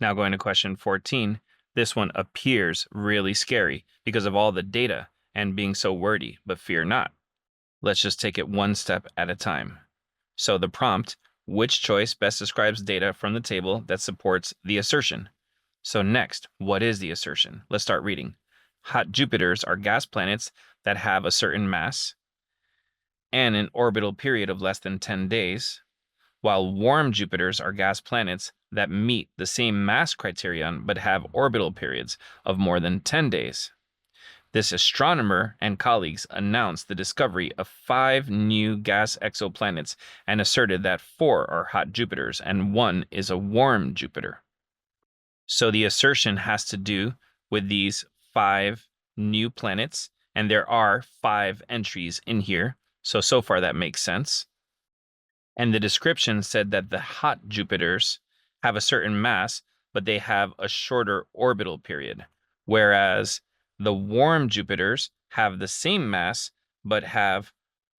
Now going to question 14, this one appears really scary because of all the data and being so wordy, but fear not. Let's just take it one step at a time. So the prompt, which choice best describes data from the table that supports the assertion? So next, what is the assertion? Let's start reading. Hot Jupiters are gas planets that have a certain mass and an orbital period of less than 10 days, while warm Jupiters are gas planets that meet the same mass criterion but have orbital periods of more than 10 days. This astronomer and colleagues announced the discovery of 5 new gas exoplanets and asserted that 4 are hot Jupiters and 1 is a warm Jupiter. So the assertion has to do with these 5 new planets, and there are 5 entries in here. So far that makes sense. And the description said that the hot Jupiters have a certain mass, but they have a shorter orbital period, whereas the warm Jupiters have the same mass, but have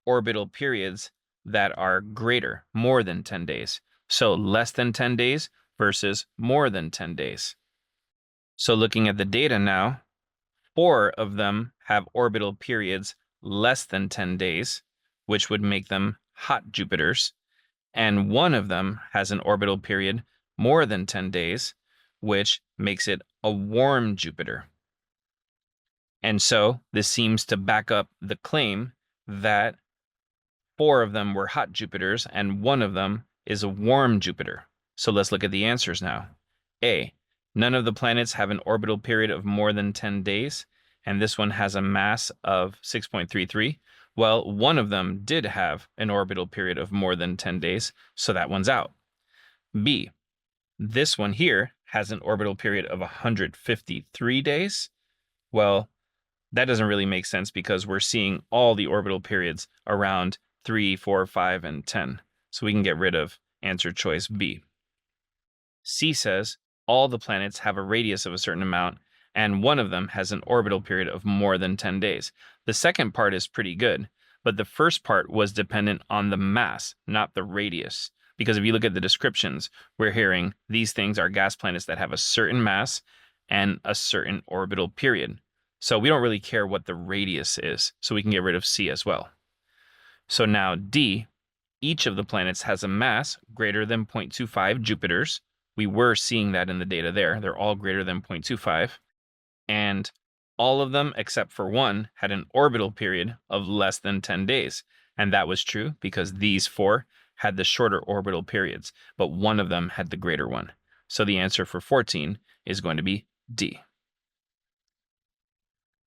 orbital periods that are greater, more than 10 days. So less than 10 days versus more than 10 days. So looking at the data now, 4 of them have orbital periods less than 10 days, which would make them hot Jupiters, and 1 of them has an orbital period more than 10 days, which makes it a warm Jupiter. And so this seems to back up the claim that 4 of them were hot Jupiters and 1 of them is a warm Jupiter. So let's look at the answers now. A, none of the planets have an orbital period of more than 10 days, and this one has a mass of 6.33. Well, 1 of them did have an orbital period of more than 10 days, so that one's out. B, this one here has an orbital period of 153 days. Well, that doesn't really make sense because we're seeing all the orbital periods around 3, 4, 5, and 10. So we can get rid of answer choice B. C says all the planets have a radius of a certain amount, and 1 of them has an orbital period of more than 10 days. The second part is pretty good, but the first part was dependent on the mass, not the radius. Because if you look at the descriptions, we're hearing these things are gas planets that have a certain mass and a certain orbital period. So we don't really care what the radius is, so we can get rid of C as well. So now D, each of the planets has a mass greater than 0.25 Jupiters. We were seeing that in the data there. They're all greater than 0.25. And all of them, except for 1, had an orbital period of less than 10 days. And that was true because these 4 had the shorter orbital periods, but 1 of them had the greater one. So the answer for 14 is going to be D.